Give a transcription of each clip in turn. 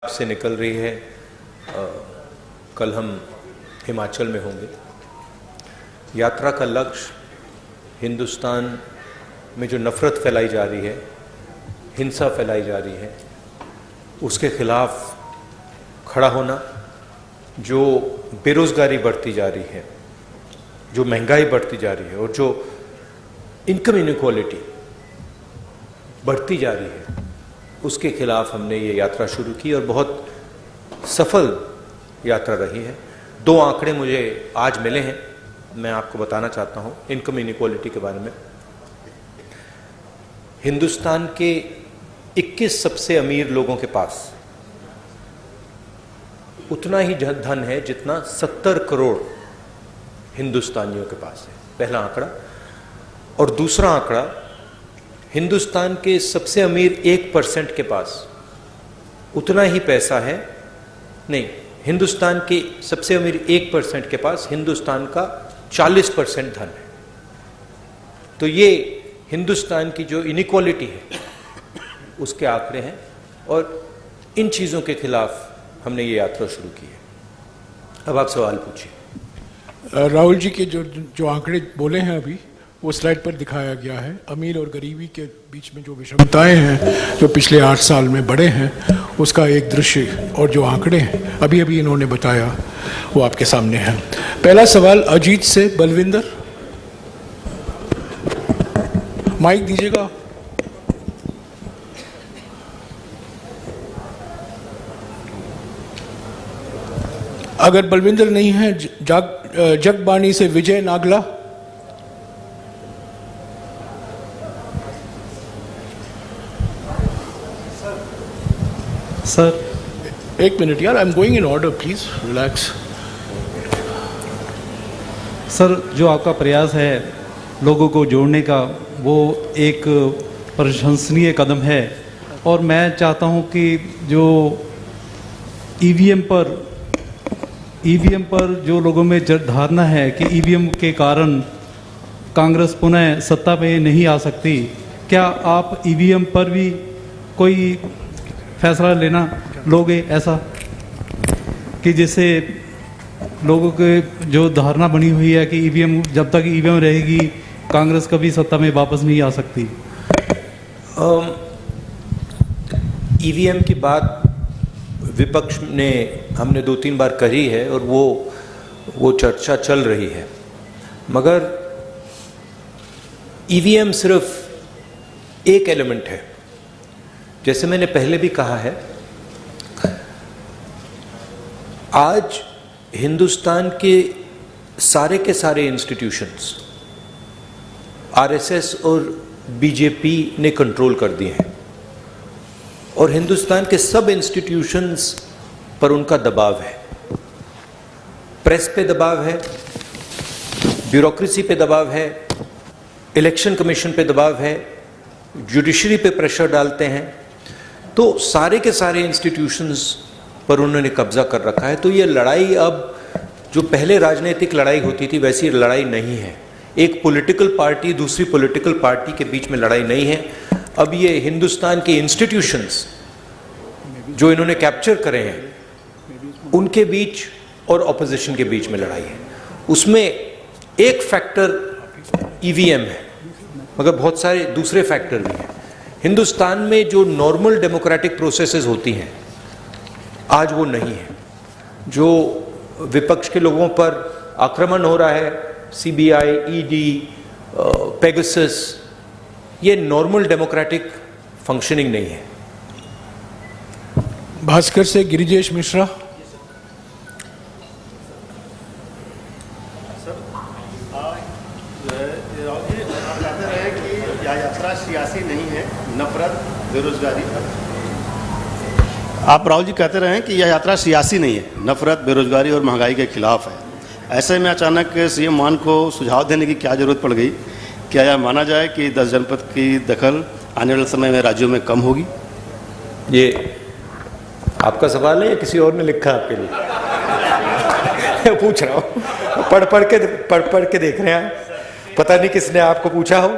से निकल रही है। कल हम हिमाचल में होंगे। यात्रा का लक्ष्य हिंदुस्तान में जो नफ़रत फैलाई जा रही है, हिंसा फैलाई जा रही है, उसके खिलाफ खड़ा होना। जो बेरोज़गारी बढ़ती जा रही है, जो महंगाई बढ़ती जा रही है और जो इनकम इनइक्वालिटी बढ़ती जा रही है, उसके खिलाफ हमने ये यात्रा शुरू की और बहुत सफल यात्रा रही है। 2 आंकड़े मुझे आज मिले हैं, मैं आपको बताना चाहता हूँ इनकम इनइक्वालिटी के बारे में। हिंदुस्तान के 21 सबसे अमीर लोगों के पास उतना ही धन है जितना 70 करोड़ हिंदुस्तानियों के पास है, पहला आंकड़ा। और दूसरा आंकड़ा, हिंदुस्तान के सबसे अमीर 1% के पास उतना ही पैसा है, नहीं, हिंदुस्तान के सबसे अमीर 1% के पास हिंदुस्तान का 40% धन है। तो ये हिंदुस्तान की जो इनइक्वालिटी है उसके आंकड़े हैं और इन चीज़ों के खिलाफ हमने ये यात्रा शुरू की है। अब आप सवाल पूछिए। राहुल जी के जो आंकड़े बोले हैं अभी, वो स्लाइड पर दिखाया गया है। अमीर और गरीबी के बीच में जो विषमताएं हैं जो पिछले 8 साल में बढ़े हैं, उसका एक दृश्य और जो आंकड़े हैं अभी अभी इन्होंने बताया, वो आपके सामने हैं। पहला सवाल अजीत से बलविंदर, माइक दीजिएगा। अगर बलविंदर नहीं है, जगबानी से विजय नागला। सर 1 मिनट यार, I am going in order, please relax. Sir, जो आपका प्रयास है लोगों को जोड़ने का, वो एक प्रशंसनीय कदम है। और मैं चाहता हूं कि जो ईवीएम पर जो लोगों में धारणा है कि ईवीएम के कारण कांग्रेस पुनः सत्ता में नहीं आ सकती, क्या आप ईवीएम पर भी कोई फैसला लेना लोगे, ऐसा कि जिससे लोगों के जो धारणा बनी हुई है कि ईवीएम, जब तक ईवीएम रहेगी कांग्रेस कभी सत्ता में वापस नहीं आ सकती? ईवीएम की बात विपक्ष ने हमने 2-3 बार करी है और वो चर्चा चल रही है, मगर ईवीएम सिर्फ एक एलिमेंट है। जैसे मैंने पहले भी कहा है, आज हिंदुस्तान के सारे इंस्टीट्यूशंस आरएसएस और बीजेपी ने कंट्रोल कर दिए हैं और हिंदुस्तान के सब इंस्टीट्यूशंस पर उनका दबाव है। प्रेस पे दबाव है, ब्यूरोक्रेसी पे दबाव है, इलेक्शन कमीशन पे दबाव है, जुडिशरी पे प्रेशर डालते हैं। तो सारे के सारे इंस्टीट्यूशंस पर उन्होंने कब्जा कर रखा है। तो ये लड़ाई अब जो पहले राजनीतिक लड़ाई होती थी वैसी लड़ाई नहीं है। एक पॉलिटिकल पार्टी दूसरी पॉलिटिकल पार्टी के बीच में लड़ाई नहीं है। अब ये हिंदुस्तान के इंस्टीट्यूशंस जो इन्होंने कैप्चर करे हैं उनके बीच और ऑपोजिशन के बीच में लड़ाई है। उसमें एक फैक्टर ईवीएम है, मगर बहुत सारे दूसरे फैक्टर भी हैं। हिंदुस्तान में जो नॉर्मल डेमोक्रेटिक प्रोसेसेस होती हैं आज वो नहीं है। जो विपक्ष के लोगों पर आक्रमण हो रहा है, सीबीआई, ईडी, पेगासस, ये नॉर्मल डेमोक्रेटिक फंक्शनिंग नहीं है। भास्कर से गिरिजेश मिश्रा। यात्रा सियासी नहीं है, नफरत, बेरोजगारी। आप राहुल जी कहते रहे हैं कि यह यात्रा सियासी नहीं है, नफरत, बेरोजगारी और महंगाई के खिलाफ है। ऐसे में अचानक सीएम मान को सुझाव देने की क्या जरूरत पड़ गई? क्या यह माना जाए कि 10 जनपद की दखल आने वाले समय में राज्यों में कम होगी? ये आपका सवाल है या किसी और ने लिखा आपके लिए? पूछ रहा हूँ, पढ़ के देख रहे हैं, पता नहीं किसने आपको पूछा हो।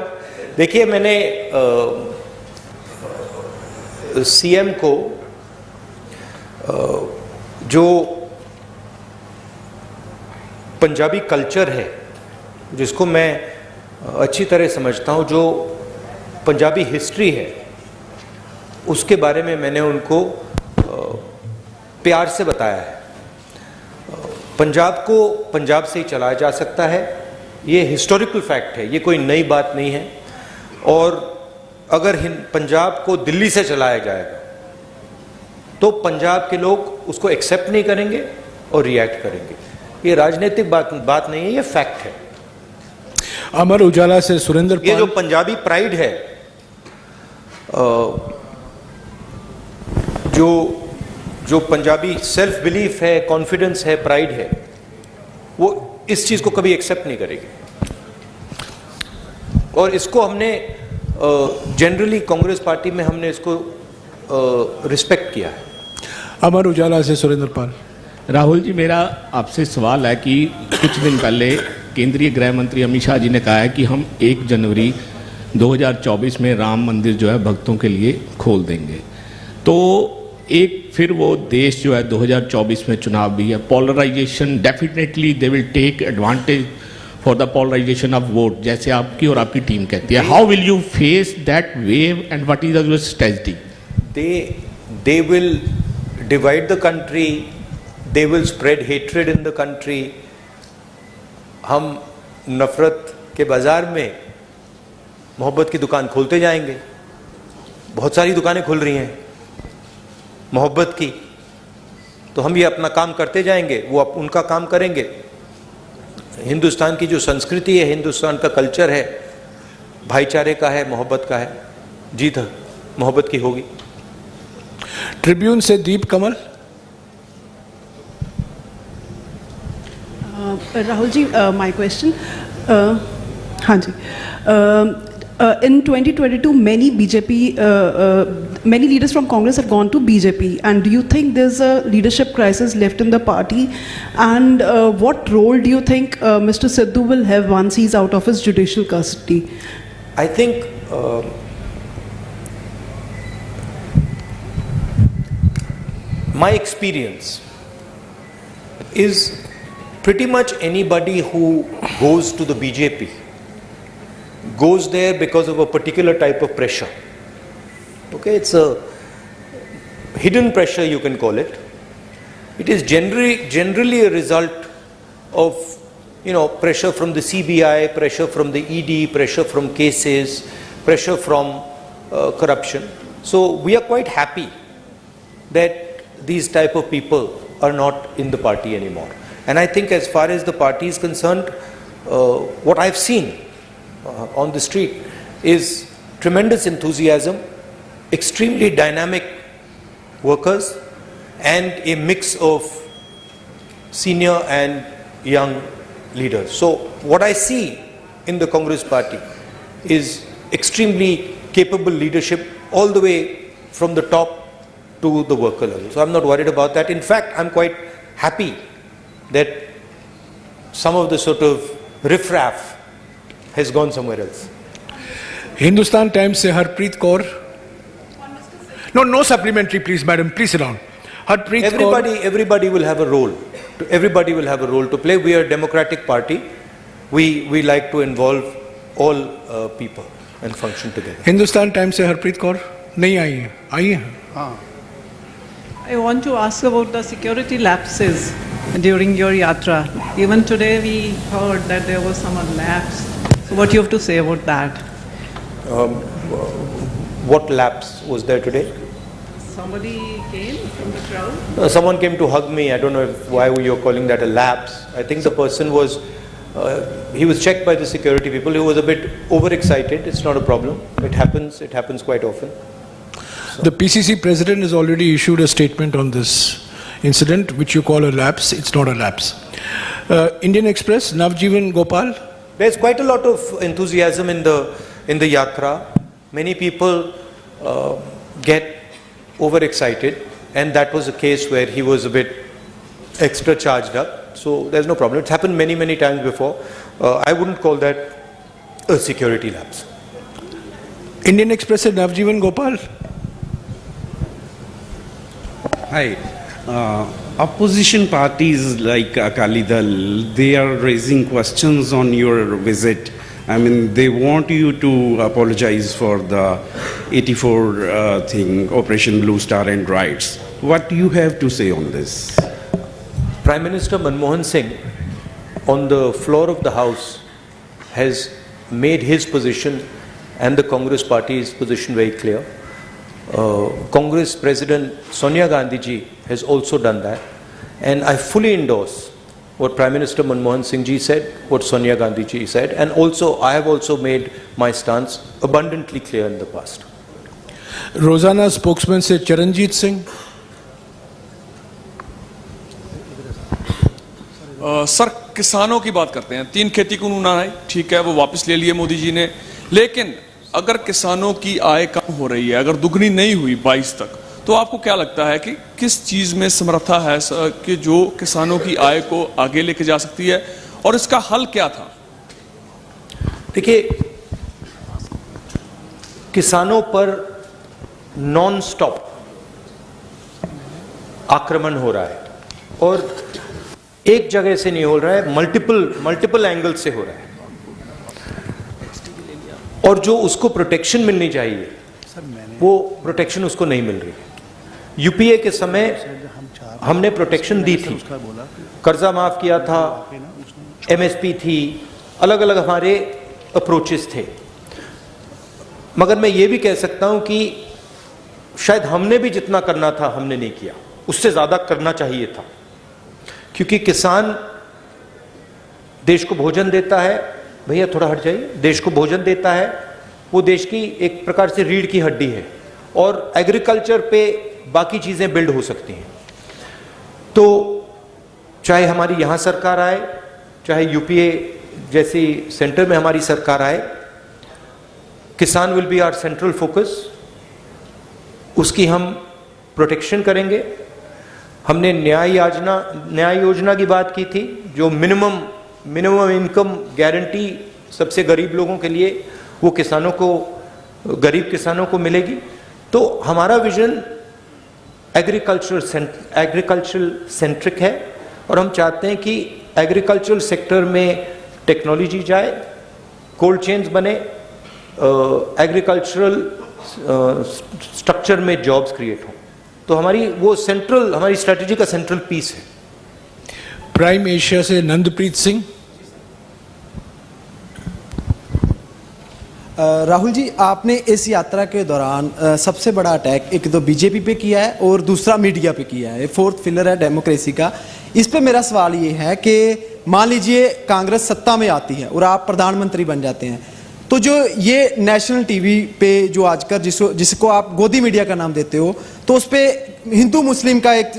देखिए, मैंने सीएम को जो पंजाबी कल्चर है, जिसको मैं अच्छी तरह समझता हूँ, जो पंजाबी हिस्ट्री है, उसके बारे में मैंने उनको प्यार से बताया है। पंजाब को पंजाब से ही चलाया जा सकता है, ये हिस्टोरिकल फैक्ट है, ये कोई नई बात नहीं है। और अगर पंजाब को दिल्ली से चलाया जाएगा तो पंजाब के लोग उसको एक्सेप्ट नहीं करेंगे और रिएक्ट करेंगे। ये राजनीतिक बात नहीं है, ये फैक्ट है। अमर उजाला से सुरेंद्र ये जो पाल। पंजाबी प्राइड है, जो पंजाबी सेल्फ बिलीफ है, कॉन्फिडेंस है, प्राइड है, वो इस चीज को कभी एक्सेप्ट नहीं करेगी। और इसको हमने जनरली कांग्रेस पार्टी में हमने इसको रिस्पेक्ट किया है। अमर उजाला से सुरेंद्र पाल। राहुल जी, मेरा आपसे सवाल है कि कुछ दिन पहले केंद्रीय गृह मंत्री अमित शाह जी ने कहा है कि हम 1 जनवरी 2024 में राम मंदिर जो है भक्तों के लिए खोल देंगे। तो एक फिर वो देश जो है 2024 में चुनाव भी है, polarisation, definitely they will take advantage for the polarisation of vote, जैसे आपकी और आपकी टीम कहती है। How will you face that wave and what is your strategy? They will divide the country, they will spread hatred in the country. हम नफरत के बाजार में मोहब्बत की दुकान खोलते जाएंगे। बहुत सारी दुकानें खुल रही हैं मोहब्बत की, तो हम ये अपना काम करते जाएंगे, वो उनका काम करेंगे। हिंदुस्तान की जो संस्कृति है, हिंदुस्तान का कल्चर है, भाईचारे का है, मोहब्बत का है, जीत मोहब्बत की होगी। ट्रिब्यून से दीप कमल। राहुल जी, माय क्वेश्चन, हाँ जी, in 2022 many BJP many leaders from Congress have gone to BJP, and do you think there's a leadership crisis left in the party, and what role do you think Mr. Sidhu will have once he's out of his judicial custody? I think my experience is pretty much anybody who goes to the BJP goes there because of a particular type of pressure. Okay, it's a hidden pressure, you can call it. It is generally a result of, pressure from the CBI, pressure from the ED, pressure from cases, pressure from corruption. So we are quite happy that these type of people are not in the party anymore. And I think as far as the party is concerned, what I've seen on the street is tremendous enthusiasm, extremely dynamic workers, and a mix of senior and young leaders. So what I see in the Congress party is extremely capable leadership all the way from the top to the worker level. So I'm not worried about that. In fact, I'm quite happy that some of the sort of riffraff has gone somewhere else. Hindustan Times से Harpreet Kaur. No supplementary, please, madam. Please sit down. Harpreet Kaur. Everybody will have a role. Everybody will have a role to play. We are a democratic party. We like to involve all people and function together. Hindustan Times से हरप्रीत कौर नहीं आई है, आई है। I want to ask about the security lapses during your yatra. Even today we heard that there was some lapse. So what you have to say about that? What lapse was there today? Somebody came from the crowd? Someone came to hug me. I don't know why you're calling that a lapse. I think the person was, he was checked by the security people. He was a bit overexcited. It's not a problem. It happens quite often. The PCC president has already issued a statement on this incident, which you call a lapse. It's not a lapse. Indian Express, Navjeevan Gopal. There's quite a lot of enthusiasm in the yatra. Many people get overexcited, and that was a case where he was a bit extra charged up. So there's no problem. It's happened many times before. I wouldn't call that a security lapse. Indian Express से नवजीवन Gopal. Hi. opposition parties like Akali Dal, they are raising questions on your visit. I mean, they want you to apologize for the 84 thing, Operation Blue Star and riots. What do you have to say on this? Prime Minister Manmohan Singh, on the floor of the House, has made his position and the Congress Party's position very clear. Congress President Sonia Gandhi ji has also done that, and I fully endorse what Prime Minister Manmohan Singh ji said, what Sonia Gandhi ji said, and also I have also made my stance abundantly clear in the past. रोजाना spokesman से Charanjit Singh. Sir, किसानों की बात करते हैं। 3 खेती कानून आए, ठीक है, वो वापस ले लिए मोदी जी ने, लेकिन अगर किसानों की आय कम हो रही है, अगर दुगनी नहीं हुई 22 तक, तो आपको क्या लगता है कि किस चीज में समर्था है कि जो किसानों की आय को आगे लेके जा सकती है, और इसका हल क्या था? देखिए, किसानों पर नॉन स्टॉप आक्रमण हो रहा है, और एक जगह से नहीं हो रहा है, मल्टीपल एंगल से हो रहा है, और जो उसको प्रोटेक्शन मिलनी चाहिए वो प्रोटेक्शन उसको नहीं मिल रही है। यूपीए के समय हमने प्रोटेक्शन दी थी, कर्जा माफ किया था, एमएसपी थी, अलग अलग हमारे अप्रोचेस थे, मगर मैं ये भी कह सकता हूं कि शायद हमने भी जितना करना था हमने नहीं किया, उससे ज्यादा करना चाहिए था, क्योंकि किसान देश को भोजन देता है। भैया थोड़ा हट जाइए। देश को भोजन देता है, वो देश की एक प्रकार से रीढ़ की हड्डी है, और एग्रीकल्चर पे बाकी चीजें बिल्ड हो सकती हैं। तो चाहे हमारी यहां सरकार आए, चाहे यूपीए जैसी सेंटर में हमारी सरकार आए, किसान will be our central focus. उसकी हम प्रोटेक्शन करेंगे। हमने न्याय योजना की बात की थी, जो मिनिमम इनकम गारंटी सबसे गरीब लोगों के लिए, वो किसानों को, गरीब किसानों को मिलेगी। तो हमारा विजन एग्रीकल्चरल सेंट्रिक है, और हम चाहते हैं कि एग्रीकल्चरल सेक्टर में टेक्नोलॉजी जाए, कोल्ड चेन्स बने, एग्रीकल्चरल स्ट्रक्चर में जॉब्स क्रिएट हों। तो हमारी स्ट्रेटजी का सेंट्रल पीस है। प्राइम एशिया से नंदप्रीत सिंह। राहुल जी, आपने इस यात्रा के दौरान सबसे बड़ा अटैक एक तो बीजेपी पे किया है और दूसरा मीडिया पे किया है, 4th पिलर है डेमोक्रेसी का। इस पे मेरा सवाल ये है कि मान लीजिए कांग्रेस सत्ता में आती है और आप प्रधानमंत्री बन जाते हैं, तो जो ये नेशनल टीवी पे जो आजकल जिसको आप गोदी मीडिया का नाम देते हो, तो उस पर हिंदू मुस्लिम का एक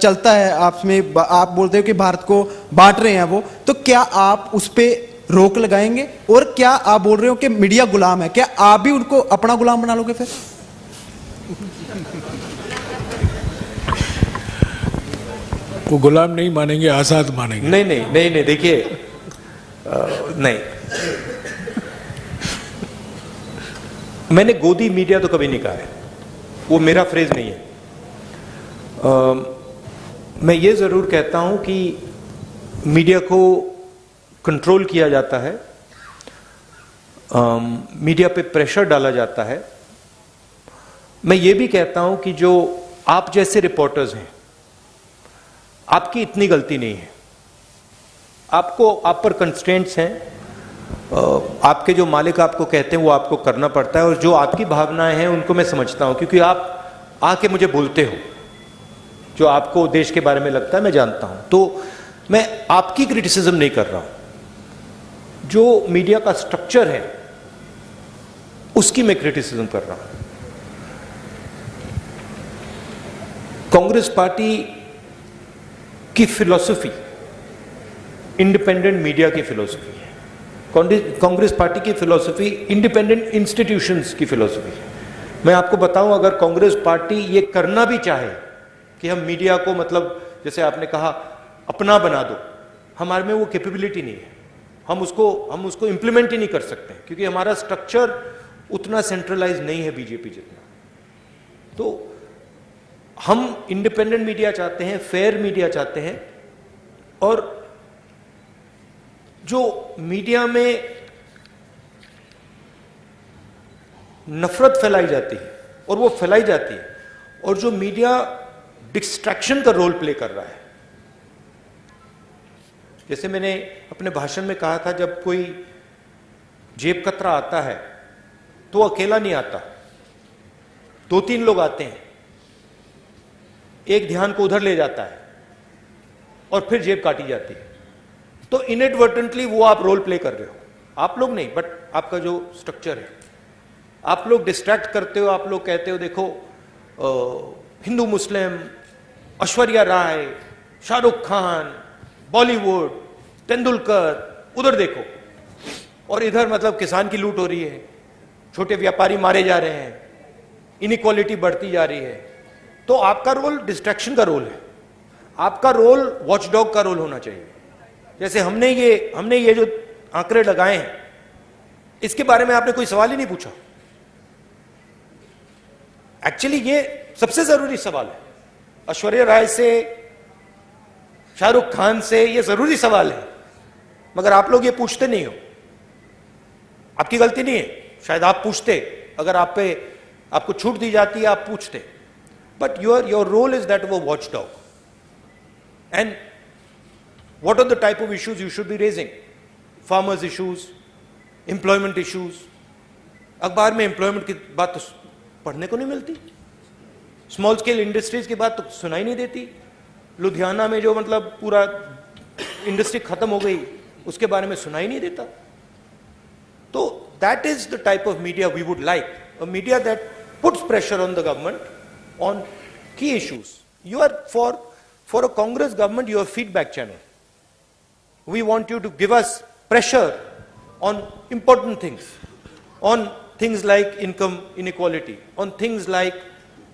चलता है, आप बोलते हो कि भारत को बांट रहे हैं वो, तो क्या आप उस पर रोक लगाएंगे? और क्या आप बोल रहे हो कि मीडिया गुलाम है, क्या आप भी उनको अपना गुलाम बना लोगे फिर? वो गुलाम नहीं मानेंगे, आजाद मानेंगे। नहीं, देखिए, नहीं, मैंने गोदी मीडिया तो कभी नहीं कहा है, वो मेरा फ्रेज नहीं है। मैं ये जरूर कहता हूं कि मीडिया को कंट्रोल किया जाता है, मीडिया पे प्रेशर डाला जाता है। मैं ये भी कहता हूं कि जो आप जैसे रिपोर्टर्स हैं, आपकी इतनी गलती नहीं है, आप पर कंस्ट्रेंट्स हैं, आपके जो मालिक आपको कहते हैं वो आपको करना पड़ता है, और जो आपकी भावनाएं हैं उनको मैं समझता हूं, क्योंकि आप आके मुझे बोलते हो, जो आपको देश के बारे में लगता है मैं जानता हूं। तो मैं आपकी क्रिटिसिज्म नहीं कर रहा हूं, जो मीडिया का स्ट्रक्चर है उसकी मैं क्रिटिसिज्म कर रहा हूं। कांग्रेस पार्टी की फिलॉसफी इंडिपेंडेंट मीडिया की फिलॉसफी है। कांग्रेस पार्टी की फिलॉसफी इंडिपेंडेंट इंस्टीट्यूशंस की फिलॉसफी है। मैं आपको बताऊं, अगर कांग्रेस पार्टी ये करना भी चाहे कि हम मीडिया को, मतलब जैसे आपने कहा, अपना बना दो, हमारे में वो कैपेबिलिटी नहीं है। हम उसको इंप्लीमेंट ही नहीं कर सकते, क्योंकि हमारा स्ट्रक्चर उतना सेंट्रलाइज नहीं है बीजेपी जितना। तो हम इंडिपेंडेंट मीडिया चाहते हैं, फेयर मीडिया चाहते हैं, और जो मीडिया में नफरत फैलाई जाती है और वो फैलाई जाती है, और जो मीडिया डिस्ट्रैक्शन का रोल प्ले कर रहा है, जैसे मैंने अपने भाषण में कहा था, जब कोई जेब कतरा आता है तो वो अकेला नहीं आता, 2-3 लोग आते हैं, एक ध्यान को उधर ले जाता है और फिर जेब काटी जाती है। तो इनएडवर्टेंटली वो आप रोल प्ले कर रहे हो, आप लोग नहीं, बट आपका जो स्ट्रक्चर है, आप लोग डिस्ट्रैक्ट करते हो। आप लोग कहते हो देखो हिंदू मुस्लिम, ऐश्वर्या राय, शाहरुख खान, बॉलीवुड, तेंदुलकर, उधर देखो, और इधर मतलब किसान की लूट हो रही है, छोटे व्यापारी मारे जा रहे हैं, इनइक्वालिटी बढ़ती जा रही है। तो आपका रोल डिस्ट्रैक्शन का रोल है, आपका रोल वॉचडॉग का रोल होना चाहिए। जैसे हमने ये जो आंकड़े लगाए हैं, इसके बारे में आपने कोई सवाल ही नहीं पूछा। एक्चुअली ये सबसे जरूरी सवाल है, ऐश्वर्या राय से, शाहरुख खान से, ये जरूरी सवाल है, मगर आप लोग ये पूछते नहीं हो। आपकी गलती नहीं है, शायद आप पूछते, अगर आपको छूट दी जाती है आप पूछते, but your role is that वो watch dog. And what are the type of issues you should be raising? Farmers issues, employment issues. अखबार में एम्प्लॉयमेंट की बात तो पढ़ने को नहीं मिलती, स्मॉल स्केल इंडस्ट्रीज की बात तो सुनाई नहीं देती। लुधियाना में जो मतलब पूरा इंडस्ट्री खत्म हो गई, उसके बारे में सुनाई नहीं देता। तो that is the type of media we would like, a media that puts pressure on the government on key issues. You are for a Congress government, you are feedback channel. We want you to give us pressure on important things, on things like income inequality, on things like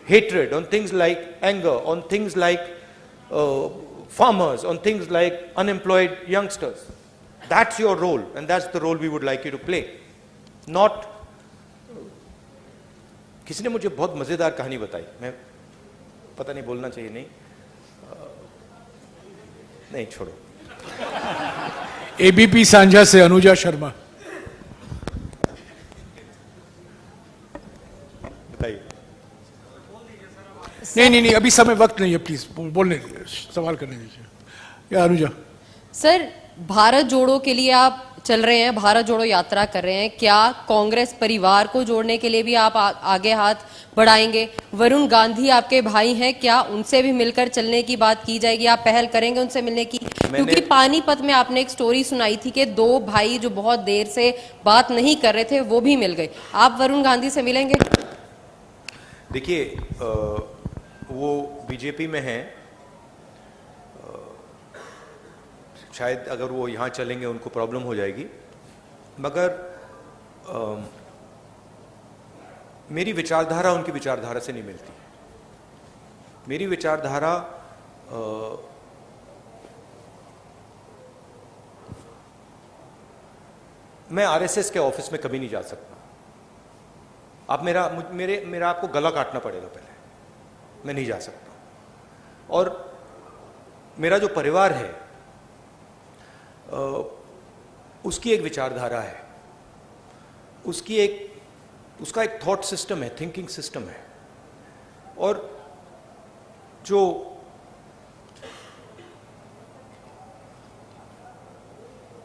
hatred, on things like anger, on things like farmers, on things like unemployed youngsters. That's your role, and that's the role we would like you to play. Not किसी ने मुझे बहुत मजेदार कहानी बताई, मैं पता नहीं बोलना चाहिए, नहीं छोड़ो। एबीपी सांझा से अनुजा शर्मा। नहीं, अभी समय वक्त नहीं है, प्लीज बोलने दीजिए, सवाल करने दीजिए। या अनुजा। सर, भारत जोड़ो के लिए आप चल रहे हैं, भारत जोड़ो यात्रा कर रहे हैं, क्या कांग्रेस परिवार को जोड़ने के लिए भी आप आगे हाथ बढ़ाएंगे? वरुण गांधी आपके भाई हैं, क्या उनसे भी मिलकर चलने की बात की जाएगी? आप पहल करेंगे उनसे मिलने की? क्योंकि पानीपत में आपने एक स्टोरी सुनाई थी कि 2 भाई जो बहुत देर से बात नहीं कर रहे थे वो भी मिल गए। आप वरुण गांधी से मिलेंगे? देखिए, वो बीजेपी में हैं, शायद अगर वो यहाँ चलेंगे उनको प्रॉब्लम हो जाएगी, मगर मेरी विचारधारा उनकी विचारधारा से नहीं मिलती। मेरी विचारधारा मैं आरएसएस के ऑफिस में कभी नहीं जा सकता। आप मेरा आपको गला काटना पड़ेगा पहले, मैं नहीं जा सकता। और मेरा जो परिवार है उसकी एक विचारधारा है, उसका एक थॉट सिस्टम है, थिंकिंग सिस्टम है। और जो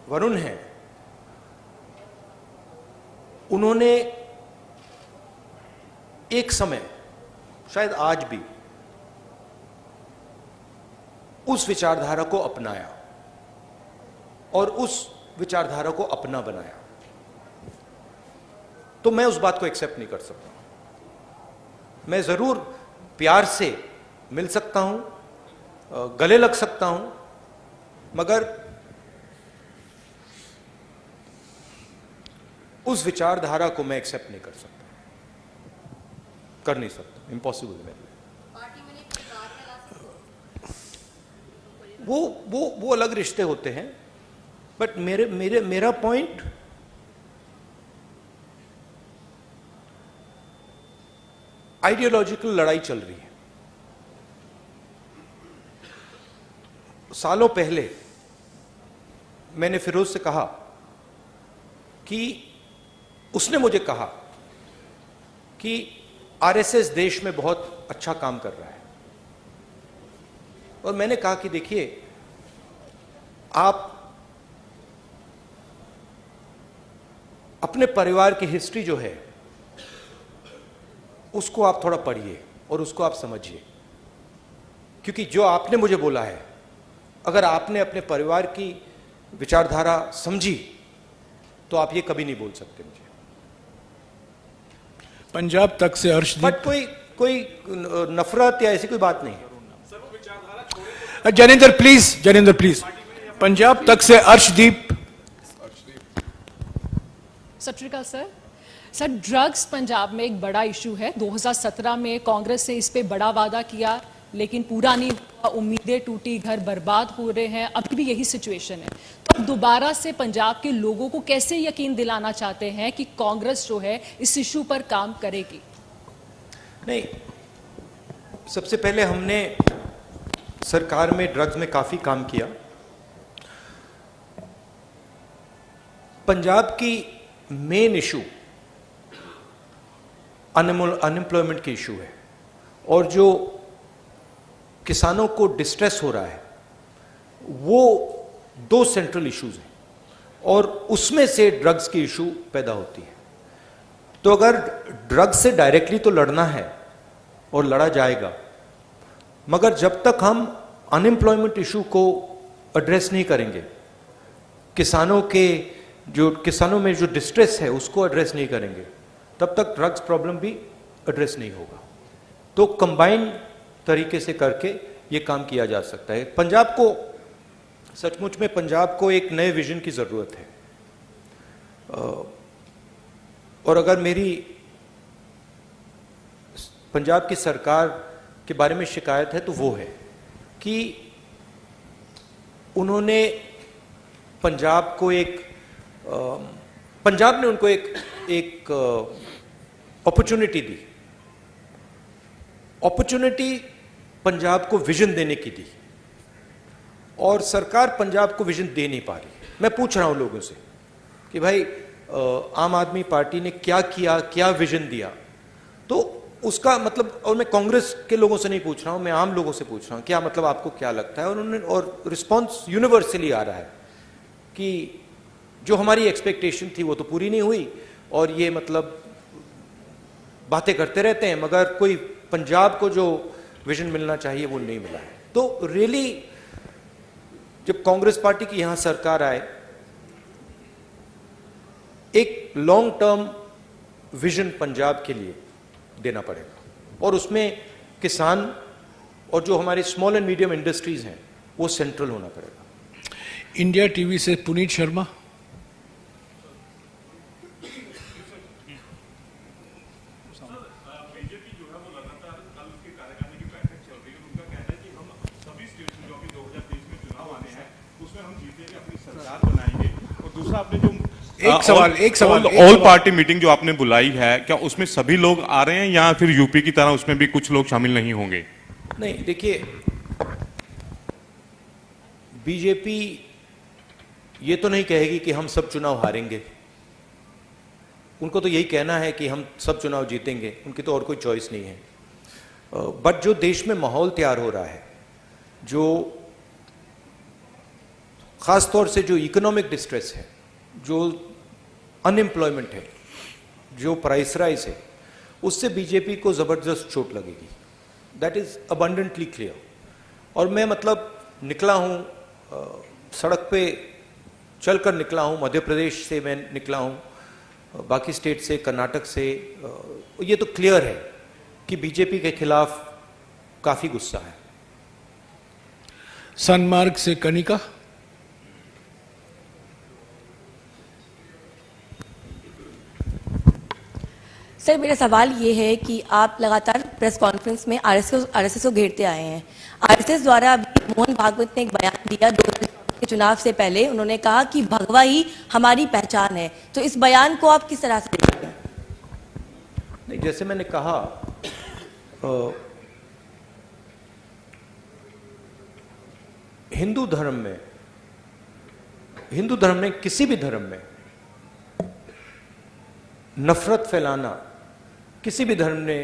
वरुण है, उन्होंने एक समय, शायद आज भी, उस विचारधारा को अपनाया और उस विचारधारा को अपना बनाया। तो मैं उस बात को एक्सेप्ट नहीं कर सकता। मैं जरूर प्यार से मिल सकता हूं, गले लग सकता हूं, मगर उस विचारधारा को मैं एक्सेप्ट नहीं कर सकता, कर नहीं सकता, इम्पॉसिबल है मेरे लिए। वो अलग रिश्ते होते हैं, बट मेरा पॉइंट आइडियोलॉजिकल लड़ाई चल रही है। सालों पहले मैंने फिरोज से कहा कि उसने मुझे कहा कि आरएसएस देश में बहुत अच्छा काम कर रहा है, और मैंने कहा कि देखिए, आप अपने परिवार की हिस्ट्री जो है उसको आप थोड़ा पढ़िए और उसको आप समझिए, क्योंकि जो आपने मुझे बोला है, अगर आपने अपने परिवार की विचारधारा समझी तो आप ये कभी नहीं बोल सकते मुझे। पंजाब तक से अर्शदीप, बट कोई नफरत या ऐसी कोई बात नहीं है। जनेंद्र प्लीज, पंजाब तक से अर्शदीप। सत श्री अकाल सर, ड्रग्स पंजाब में एक बड़ा इशू है। 2017 में कांग्रेस से इस पे बड़ा वादा किया लेकिन पूरा नहीं हुआ, उम्मीदें टूटी, घर बर्बाद हो रहे हैं, अभी भी यही सिचुएशन है। तो अब दोबारा से पंजाब के लोगों को कैसे यकीन दिलाना चाहते हैं कि कांग्रेस जो है इस इशू पर काम करेगी? नहीं, सबसे पहले हमने सरकार में ड्रग्स में काफी काम किया। पंजाब की मेन इशू अनएम्प्लॉयमेंट की इशू है, और जो किसानों को डिस्ट्रेस हो रहा है वो 2 सेंट्रल इश्यूज हैं, और उसमें से ड्रग्स की इशू पैदा होती है। तो अगर ड्रग्स से डायरेक्टली तो लड़ना है और लड़ा जाएगा, मगर जब तक हम अनएम्प्लॉयमेंट इशू को एड्रेस नहीं करेंगे, किसानों में जो डिस्ट्रेस है उसको एड्रेस नहीं करेंगे, तब तक ड्रग्स प्रॉब्लम भी एड्रेस नहीं होगा। तो कंबाइंड तरीके से करके ये काम किया जा सकता है। पंजाब को, सचमुच में पंजाब को एक नए विजन की जरूरत है, और अगर मेरी पंजाब की सरकार के बारे में शिकायत है तो वो है कि उन्होंने पंजाब ने उनको एक अपॉर्चुनिटी दी। अपॉर्चुनिटी पंजाब को विजन देने की दी, और सरकार पंजाब को विजन दे नहीं पा रही। मैं पूछ रहा हूं लोगों से कि भाई, आम आदमी पार्टी ने क्या किया, क्या विजन दिया? तो उसका मतलब, और मैं कांग्रेस के लोगों से नहीं पूछ रहा हूं, मैं आम लोगों से पूछ रहा हूं, क्या मतलब आपको क्या लगता है? और रिस्पॉन्स यूनिवर्सली आ रहा है कि जो हमारी एक्सपेक्टेशन थी वो तो पूरी नहीं हुई, और ये मतलब बातें करते रहते हैं, मगर कोई पंजाब को जो विजन मिलना चाहिए वो नहीं मिला है। तो रियली जब कांग्रेस पार्टी की यहां सरकार आए, एक लॉन्ग टर्म विजन पंजाब के लिए देना पड़ेगा, और उसमें किसान और जो हमारे स्मॉल एंड मीडियम इंडस्ट्रीज हैं वो सेंट्रल होना पड़ेगा। इंडिया टीवी से पुनीत शर्मा। एक सवाल ऑल पार्टी मीटिंग जो आपने बुलाई है, क्या उसमें सभी लोग आ रहे हैं या फिर यूपी की तरह उसमें भी कुछ लोग शामिल नहीं होंगे? नहीं, देखिए, बीजेपी ये तो नहीं कहेगी कि हम सब चुनाव हारेंगे। उनको तो यही कहना है कि हम सब चुनाव जीतेंगे, उनकी तो और कोई चॉइस नहीं है। बट जो देश में माहौल तैयार हो रहा है, जो खास तौर से जो इकोनॉमिक डिस्ट्रेस है, जो अनएम्प्लॉयमेंट है, जो प्राइस राइज है, उससे बीजेपी को जबरदस्त चोट लगेगी। That is abundantly clear. और मैं मतलब निकला हूं, सड़क पे चलकर निकला हूं, मध्य प्रदेश से मैं निकला हूं, बाकी स्टेट से, कर्नाटक से, ये तो क्लियर है कि बीजेपी के खिलाफ काफी गुस्सा है। सनमार्ग से कनिका। सर, मेरा सवाल ये है कि आप लगातार प्रेस कॉन्फ्रेंस में आरएसएस को घेरते आए हैं। आरएसएस द्वारा अभी मोहन भागवत ने एक बयान दिया 2019 के चुनाव से पहले, उन्होंने कहा कि भगवा ही हमारी पहचान है। तो इस बयान को आप किस तरह से देखते हैं? नहीं, जैसे मैंने कहा, हिंदू धर्म में किसी भी धर्म में नफरत फैलाना, किसी भी धर्म ने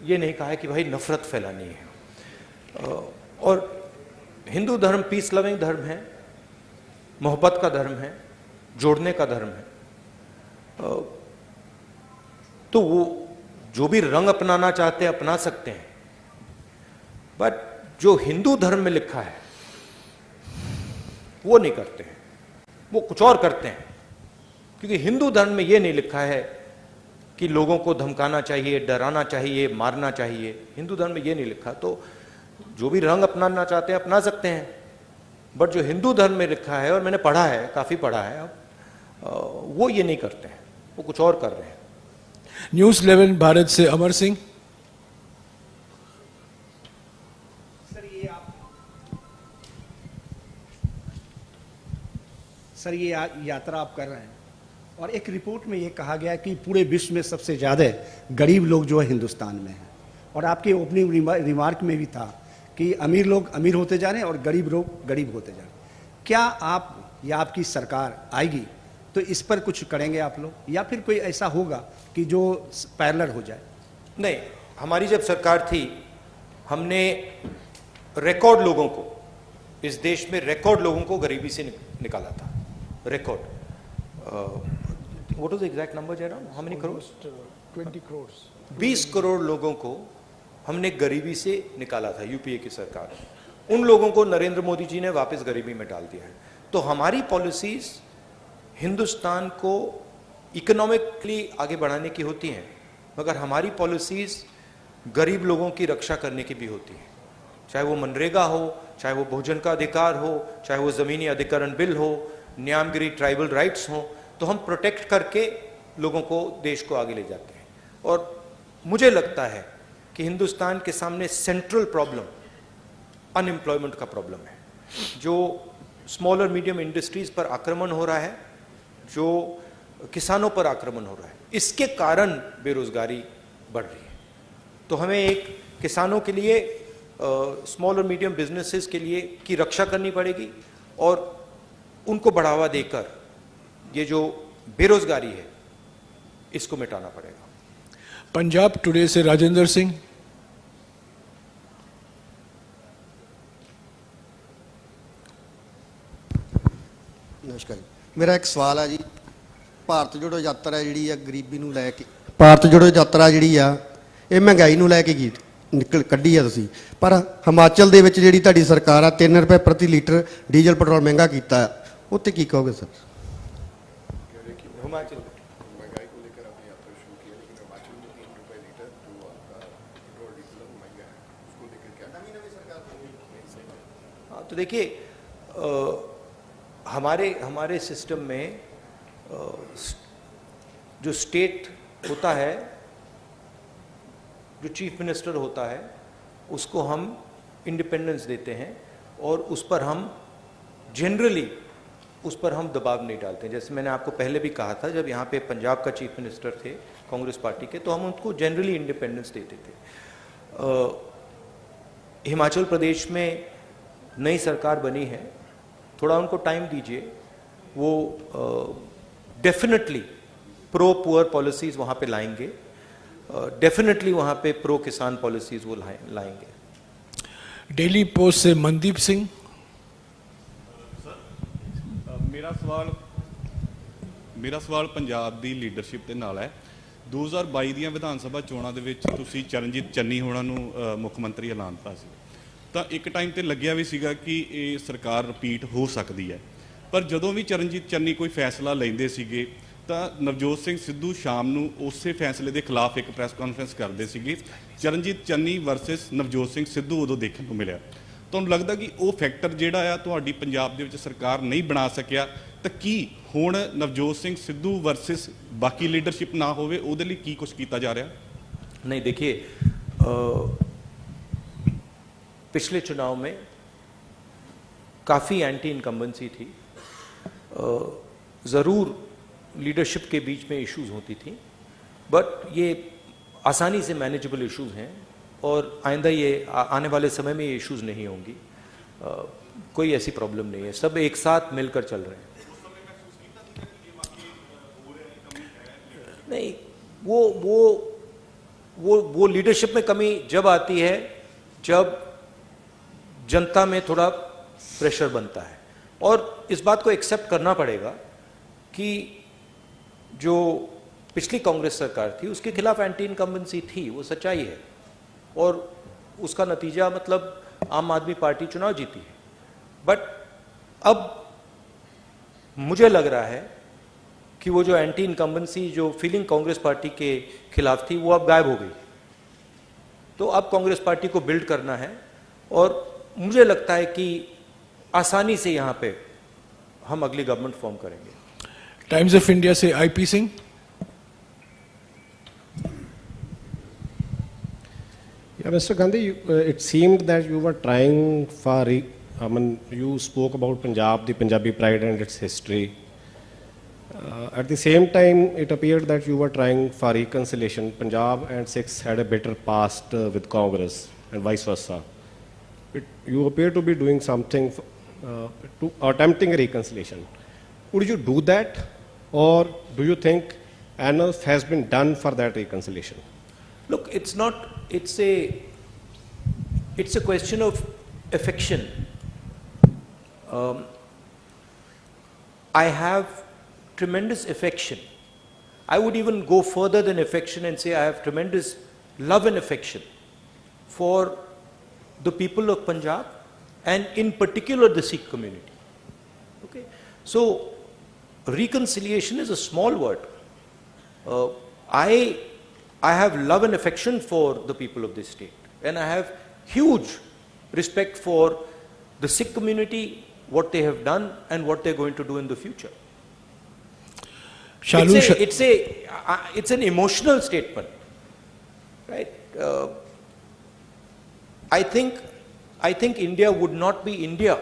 ये नहीं कहा है कि भाई नफरत फैलानी है। और हिंदू धर्म पीस लविंग धर्म है, मोहब्बत का धर्म है, जोड़ने का धर्म है। तो वो जो भी रंग अपनाना चाहते हैं अपना सकते हैं, बट जो हिंदू धर्म में लिखा है वो नहीं करते हैं, वो कुछ और करते हैं। क्योंकि हिंदू धर्म में ये नहीं लिखा है कि लोगों को धमकाना चाहिए, डराना चाहिए, मारना चाहिए। हिंदू धर्म में ये नहीं लिखा। तो जो भी रंग अपनाना चाहते हैं अपना सकते हैं, बट जो हिंदू धर्म में लिखा है, और मैंने पढ़ा है, काफी पढ़ा है, अब वो ये नहीं करते हैं, वो कुछ और कर रहे हैं। न्यूज़ 11 भारत से अमर सिंह। सर ये यात्रा आप कर रहे हैं और एक रिपोर्ट में ये कहा गया कि पूरे विश्व में सबसे ज़्यादा गरीब लोग जो है हिंदुस्तान में हैं, और आपके ओपनिंग रिमार्क में भी था कि अमीर लोग अमीर होते जा रहे हैं और गरीब लोग गरीब होते जा रहे हैं। क्या आप या आपकी सरकार आएगी तो इस पर कुछ करेंगे आप लोग, या फिर कोई ऐसा होगा कि जो पैरेलल हो जाए? नहीं, हमारी जब सरकार थी हमने रिकॉर्ड लोगों को, इस देश में रिकॉर्ड लोगों को गरीबी से निकाला था। Record what was the exact number Jairam? How many crore? 20 crore. 20 crore लोगों को हमने गरीबी से निकाला था, यूपीए की सरकार। उन लोगों को नरेंद्र मोदी जी ने वापस गरीबी में डाल दिया है। तो हमारी पॉलिसीज हिंदुस्तान को इकोनॉमिकली आगे बढ़ाने की होती हैं, मगर हमारी पॉलिसीज गरीब लोगों की रक्षा करने की भी होती हैं। चाहे वो मनरेगा हो, चाहे वो भोजन का अधिकार हो, चाहे वो ज़मीनी अधिकरण बिल हो, न्यामगिरी ट्राइबल राइट्स हो, तो हम प्रोटेक्ट करके लोगों को, देश को आगे ले जाते हैं। और मुझे लगता है कि हिंदुस्तान के सामने सेंट्रल प्रॉब्लम अनएम्प्लॉयमेंट का प्रॉब्लम है। जो स्मॉल और मीडियम इंडस्ट्रीज पर आक्रमण हो रहा है, जो किसानों पर आक्रमण हो रहा है, इसके कारण बेरोजगारी बढ़ रही है। तो हमें एक किसानों के लिए, स्मॉल और मीडियम बिजनेसेस के लिए की रक्षा करनी पड़ेगी और उनको बढ़ावा देकर ये जो बेरोजगारी है इसको मिटाना पड़ेगा। पंजाब टुडे से राजेंद्र सिंह। नमस्कार, मेरा एक सवाल है जी। भारत जोड़ो यात्रा जी गरीबी नूं लै के, भारत जोड़ो यात्रा जी ये महंगाई नूं लै के निकल कड्ढी है तुसीं, पर हिमाचल दे विच जिहड़ी तुहाडी सरकार आ 3 रुपए प्रति लीटर डीजल पेट्रोल महंगा कीता है, उत्ते की कहोगे सर? हिमाचल महंगाई को लेकर आपने यात्रा शुरू की है, लेकिन हिमाचल में 3 रुपए लीटर जो आपका पेट्रोल डीजल महंगा है, उसको लेकर क्या नई सरकार बनी? हाँ, तो देखिए हमारे सिस्टम में जो स्टेट होता है, जो चीफ मिनिस्टर होता है, उसको हम इंडिपेंडेंस देते हैं और उस पर हम जनरली दबाव नहीं डालते हैं। जैसे मैंने आपको पहले भी कहा था, जब यहाँ पे पंजाब का चीफ मिनिस्टर थे कांग्रेस पार्टी के, तो हम उनको जनरली इंडिपेंडेंस देते थे। हिमाचल प्रदेश में नई सरकार बनी है, थोड़ा उनको टाइम दीजिए, वो डेफिनेटली प्रो पुअर पॉलिसीज वहाँ पे लाएंगे, डेफिनेटली वहाँ पे प्रो किसान पॉलिसीज वो लाएंगे। डेली पोस्ट से मनदीप सिंह। ਮੇਰਾ ਸਵਾਲ ਪੰਜਾਬ ਦੀ ਲੀਡਰਸ਼ਿਪ ਦੇ ਨਾਲ ਹੈ। 2022 ਦੀਆਂ ਵਿਧਾਨ ਸਭਾ ਚੋਣਾਂ ਦੇ ਵਿੱਚ ਤੁਸੀਂ ਚਰਨਜੀਤ ਚੰਨੀ ਹੋਣਾ ਨੂੰ ਮੁੱਖ ਮੰਤਰੀ ਐਲਾਨਤਾ ਸੀ, ਤਾਂ ਇੱਕ ਟਾਈਮ ਤੇ ਲੱਗਿਆ ਵੀ ਸੀਗਾ ਕਿ ਇਹ ਸਰਕਾਰ ਰਿਪੀਟ ਹੋ ਸਕਦੀ ਹੈ, ਪਰ ਜਦੋਂ ਵੀ ਚਰਨਜੀਤ ਚੰਨੀ ਕੋਈ ਫੈਸਲਾ ਲੈਂਦੇ ਸੀਗੇ ਤਾਂ ਨਵਜੋਤ ਸਿੰਘ ਸਿੱਧੂ ਸ਼ਾਮ ਨੂੰ ਉਸੇ ਫੈਸਲੇ ਦੇ ਖਿਲਾਫ ਇੱਕ ਪ੍ਰੈਸ ਕਾਨਫਰੰਸ ਕਰਦੇ ਸੀਗੇ। ਚਰਨਜੀਤ ਚੰਨੀ ਵਰਸਸ ਨਵਜੋਤ ਸਿੰਘ ਸਿੱਧੂ ਉਦੋਂ ਦੇਖਣ ਨੂੰ ਮਿਲਿਆ। ਤੁਹਾਨੂੰ ਲੱਗਦਾ ਕਿ ਉਹ ਫੈਕਟਰ ਜਿਹੜਾ ਆ ਤੁਹਾਡੀ ਪੰਜਾਬ ਦੇ ਵਿੱਚ ਸਰਕਾਰ ਨਹੀਂ ਬਣਾ ਸਕਿਆ, ਤਾਂ ਕੀ ਹੁਣ ਨਵਜੋਤ ਸਿੰਘ ਸਿੱਧੂ ਵਰਸਸ ਬਾਕੀ ਲੀਡਰਸ਼ਿਪ ਨਾ ਹੋਵੇ, ਉਹਦੇ ਲਈ ਕੀ ਕੁਝ ਕੀਤਾ ਜਾ ਰਿਹਾ? नहीं, देखिए पिछले चुनाव में काफ़ी एंटी इनकम्बेंसी थी, ज़रूर लीडरशिप के बीच में इश्यूज होती थी, बट ये आसानी से मैनेजेबल इश्यूज हैं और आइंदा ये आने वाले समय में ये इश्यूज नहीं होंगी। कोई ऐसी प्रॉब्लम नहीं है, सब एक साथ मिलकर चल रहे हैं। नहीं, वो लीडरशिप में कमी जब आती है जब जनता में थोड़ा प्रेशर बनता है, और इस बात को एक्सेप्ट करना पड़ेगा कि जो पिछली कांग्रेस सरकार थी उसके खिलाफ एंटी इनकम्बेंसी थी, वो सच्चाई है, और उसका नतीजा मतलब आम आदमी पार्टी चुनाव जीती है। बट अब मुझे लग रहा है कि वो जो एंटी इनकम्बेंसी जो फीलिंग कांग्रेस पार्टी के खिलाफ थी वो अब गायब हो गई। तो अब कांग्रेस पार्टी को बिल्ड करना है, और मुझे लगता है कि आसानी से यहाँ पे हम अगली गवर्नमेंट फॉर्म करेंगे। टाइम्स ऑफ इंडिया से IP Singh. Yeah, Mr. Gandhi, it seemed that you were trying you spoke about Punjab, the Punjabi pride and its history. At the same time, it appeared that you were trying for reconciliation. Punjab and Sikhs had a bitter past with Congress and vice versa. You appear to be doing something to attempting a reconciliation. Would you do that, or do you think enough has been done for that reconciliation? Look, it's not. It's a question of affection. I have tremendous affection. I would even go further than affection and say I have tremendous love and affection for the people of Punjab, and in particular the Sikh community. Okay, so reconciliation is a small word. I have love and affection for the people of this state, and I have huge respect for the Sikh community, what they have done and what they're going to do in the future. It's an emotional statement, right? I think India would not be India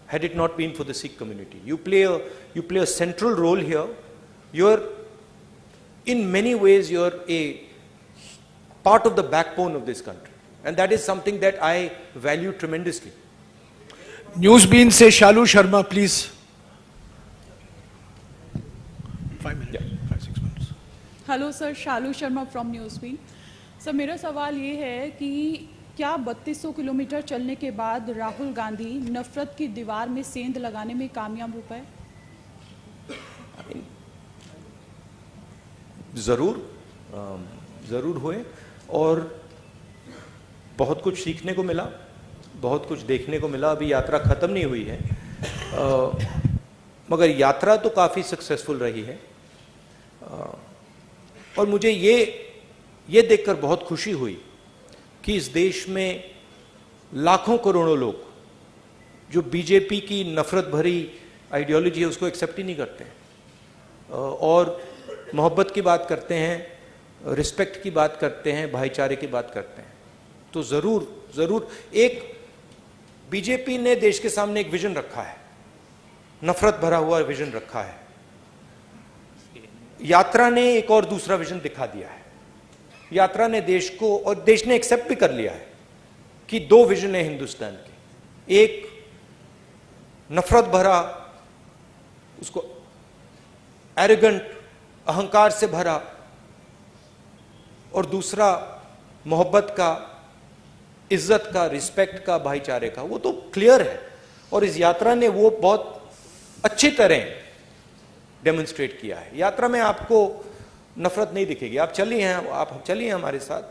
had it not been for the Sikh community. You play a central role here. In many ways, you're a part of the backbone of this country, and that is something that I value tremendously. Newsbeat से Shalu Sharma, please. 5 minutes. Yeah. 5-6 minutes. Hello sir, Shalu Sharma from Newsbeat. Sir, मेरा सवाल ये है कि क्या 3200 kilometre चलने के बाद राहुल गांधी नफरत की दीवार में सेंध लगाने में कामयाब हो पाए? ज़रूर हुए, और बहुत कुछ सीखने को मिला, बहुत कुछ देखने को मिला। अभी यात्रा ख़त्म नहीं हुई है, मगर यात्रा तो काफ़ी सक्सेसफुल रही है, और मुझे ये देखकर बहुत खुशी हुई कि इस देश में लाखों करोड़ों लोग जो बीजेपी की नफरत भरी आइडियोलॉजी है उसको एक्सेप्ट ही नहीं करते हैं, और मोहब्बत की बात करते हैं, रिस्पेक्ट की बात करते हैं, भाईचारे की बात करते हैं। तो ज़रूर एक बीजेपी ने देश के सामने एक विजन रखा है, नफरत भरा हुआ विजन रखा है। यात्रा ने एक और दूसरा विजन दिखा दिया है। यात्रा ने देश को, और देश ने एक्सेप्ट भी कर लिया है कि दो विजन है हिंदुस्तान के, एक नफरत भरा, उसको एरोगेंट, अहंकार से भरा, और दूसरा मोहब्बत का, इज्जत का, रिस्पेक्ट का, भाईचारे का। वो तो क्लियर है, और इस यात्रा ने वो बहुत अच्छी तरह डेमोन्स्ट्रेट किया है। यात्रा में आपको नफरत नहीं दिखेगी। आप चलिए हमारे साथ,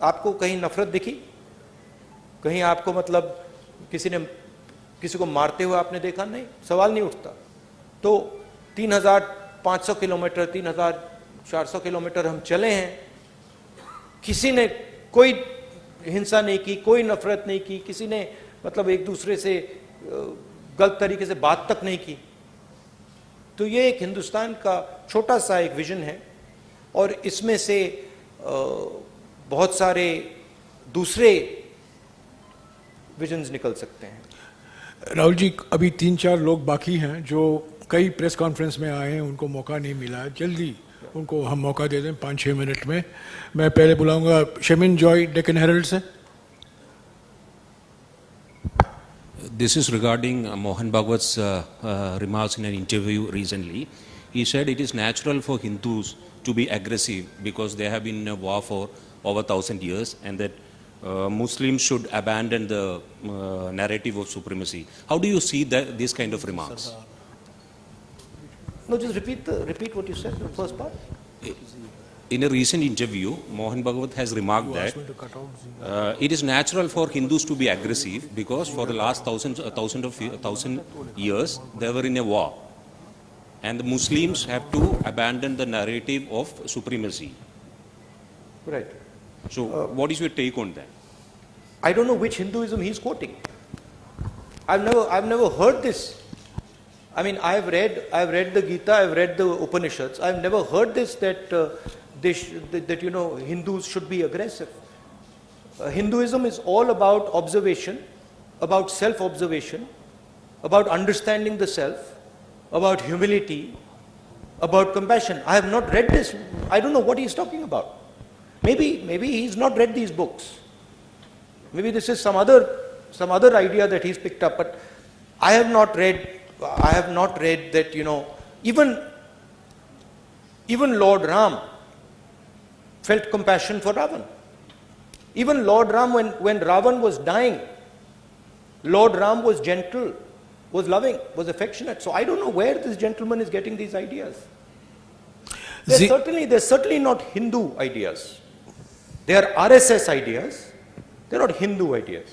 आपको कहीं नफरत दिखी? कहीं आपको मतलब किसी को मारते हुए आपने देखा? नहीं, सवाल नहीं उठता। तो 3500 किलोमीटर, 3400 किलोमीटर हम चले हैं, किसी ने कोई हिंसा नहीं की, कोई नफरत नहीं की, किसी ने मतलब एक दूसरे से गलत तरीके से बात तक नहीं की। तो ये एक हिंदुस्तान का छोटा सा एक विजन है, और इसमें से बहुत सारे दूसरे विजन्स निकल सकते हैं। राहुल जी, अभी 3-4 लोग बाकी हैं जो कई प्रेस कॉन्फ्रेंस में आए हैं, उनको मौका नहीं मिला। जल्दी उनको हम मौका दे दें 5-6 मिनट में। मैं पहले बुलाऊंगा शमिन जॉय, डेक्कन हेरल्ड से। This is regarding Mohan Bhagavat's remarks in an interview recently. He said it is natural for Hindus to be aggressive because they have been in a war for over 1,000 years, and that Muslims should abandon the narrative of supremacy. How do you see these kind of remarks? No, just repeat what you said in the first part. In a recent interview, Mohan Bhagavat has remarked that it is natural for Hindus to be aggressive because for the last thousand years they were in a war, and the Muslims have to abandon the narrative of supremacy. Right. So, what is your take on that? I don't know which Hinduism he's quoting. I've never heard this. I mean, I've read the Gita, I've read the Upanishads. I've never heard this that Hindus should be aggressive. Hinduism is all about observation, about self-observation, about understanding the self, about humility, about compassion. I have not read this. I don't know what he's talking about. Maybe he's not read these books. Maybe this is some other idea that he's picked up. But I have not read that, even Lord Ram felt compassion for Ravan. Even Lord Ram, when Ravan was dying, Lord Ram was gentle, was loving, was affectionate. So I don't know where this gentleman is getting these ideas. They're certainly not Hindu ideas. They are RSS ideas. They're not Hindu ideas.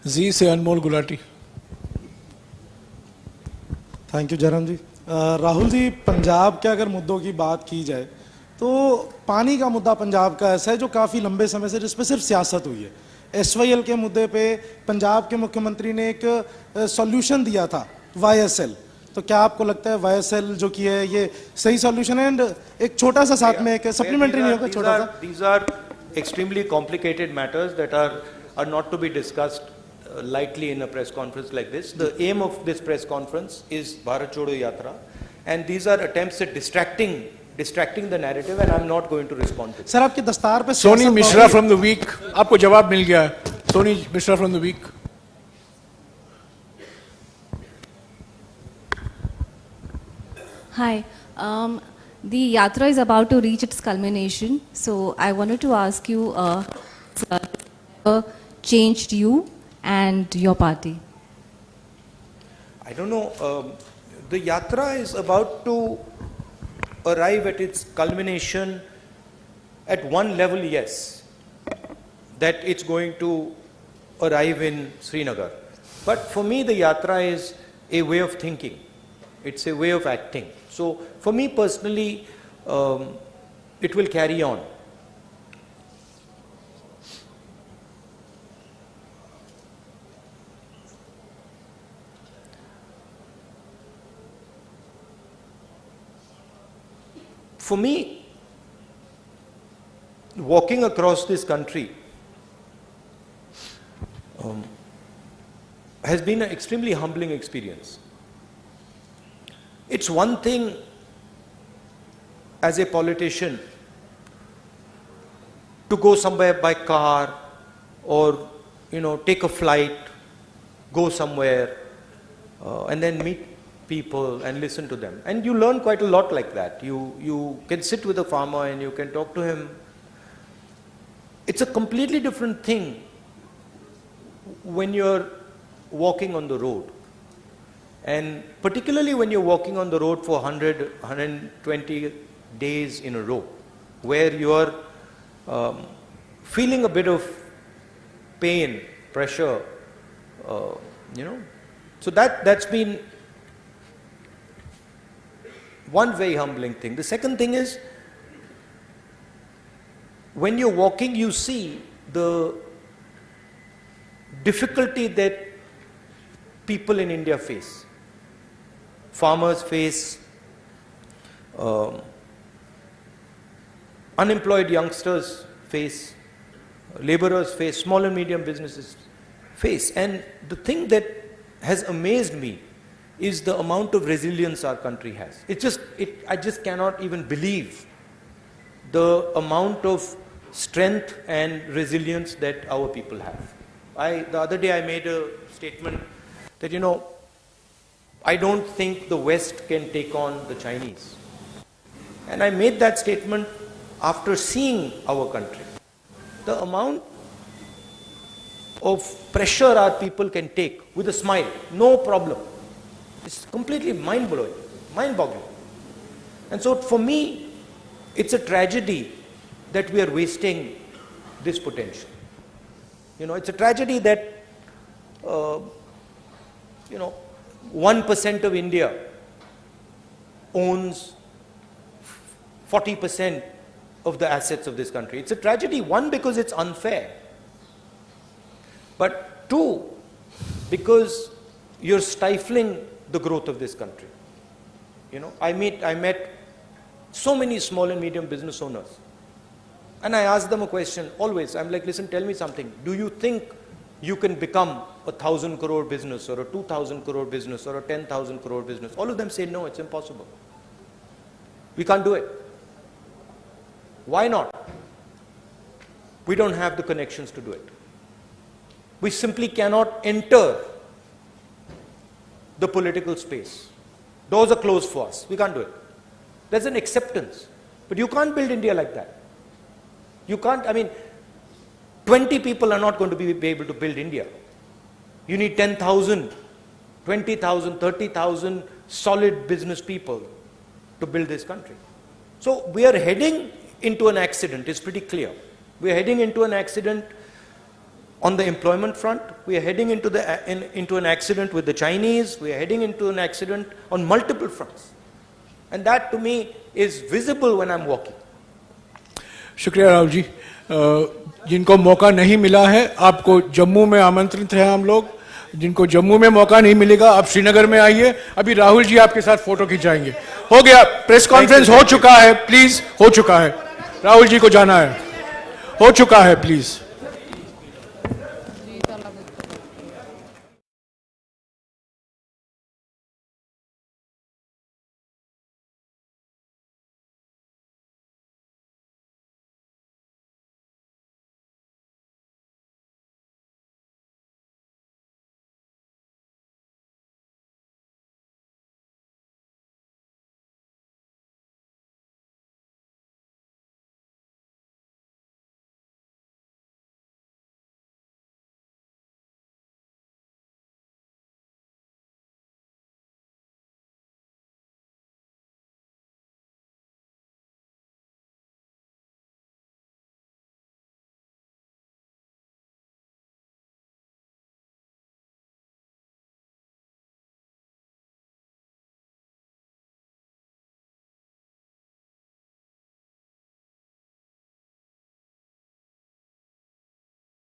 जी से अनमोल Gulati. Thank you Jairam जी. राहुल जी, पंजाब के अगर मुद्दों की बात की जाए तो पानी का मुद्दा पंजाब का ऐसा है जो काफ़ी लंबे समय से जिस पर सिर्फ सियासत हुई है. SYL के मुद्दे पे पंजाब के मुख्यमंत्री ने एक सॉल्यूशन दिया था, YSL. तो क्या आपको लगता है YSL जो की है ये सही सॉल्यूशन है? एंड एक छोटा सा साथ में एक सप्लीमेंट्री नहीं होगा छोटा सा. These are extremely complicated matters that are not to be discussed lightly in a press conference like this. The aim of this press conference is Bharat Jodo Yatra, and these are attempts at distracting the narrative, and I'm not going to respond to it. Sir आपके दस्तार पे Soni Mishra from the Week, आपको जवाब मिल गया. Soni Mishra from the Week. Hi. The yatra is about to reach its culmination, so I wanted to ask you, changed you and your party? I don't know. The yatra is about to arrive at its culmination. At one level, yes, that it's going to arrive in Srinagar. But for me, the yatra is a way of thinking. It's a way of acting. So for me personally, it will carry on. For me, walking across this country has been an extremely humbling experience. It's one thing as a politician to go somewhere by car or take a flight, go somewhere and then meet people and listen to them, and you learn quite a lot like that. You can sit with a farmer and you can talk to him. It's a completely different thing when you're walking on the road, and particularly when you're walking on the road for 120 days in a row, where you're feeling a bit of pain, pressure, so that's been one very humbling thing. The second thing is, when you're walking, you see the difficulty that people in India face. Farmers face, unemployed youngsters face, laborers face, small and medium businesses face. And the thing that has amazed me is the amount of resilience our country has. I just cannot even believe the amount of strength and resilience that our people have. The other day I made a statement that, I don't think the West can take on the Chinese. And I made that statement after seeing our country. The amount of pressure our people can take with a smile, no problem. It's completely mind-blowing, mind-boggling. And so for me, it's a tragedy that we are wasting this potential. It's a tragedy that, 1% of India owns 40% of the assets of this country. It's a tragedy, one, because it's unfair. But two, because you're stifling the growth of this country. I met so many small and medium business owners. And I ask them a question always. I'm like, listen, tell me something. Do you think you can become a 1,000 crore business or a 2,000 crore business or a 10,000 crore business? All of them say, no, it's impossible. We can't do it. Why not? We don't have the connections to do it. We simply cannot enter the political space. Doors are closed for us. We can't do it. There's an acceptance. But you can't build India like that. You can't, 20 people are not going to be able to build India. You need 10,000, 20,000, 30,000 solid business people to build this country. So we are heading into an accident, it's pretty clear. We are heading into an accident on the employment front. We are heading into an accident with the Chinese. We are heading into an accident on multiple fronts. And that to me is visible when I'm walking. शुक्रिया राहुल जी। जिनको मौका नहीं मिला है, आपको जम्मू में आमंत्रित हैं हम लोग। जिनको जम्मू में मौका नहीं मिलेगा, आप श्रीनगर में आइए। अभी राहुल जी आपके साथ फोटो खिंचाएंगे। हो गया, प्रेस कॉन्फ्रेंस हो चुका है, प्लीज, हो चुका है। राहुल जी को जाना है, हो चुका है, प्लीज।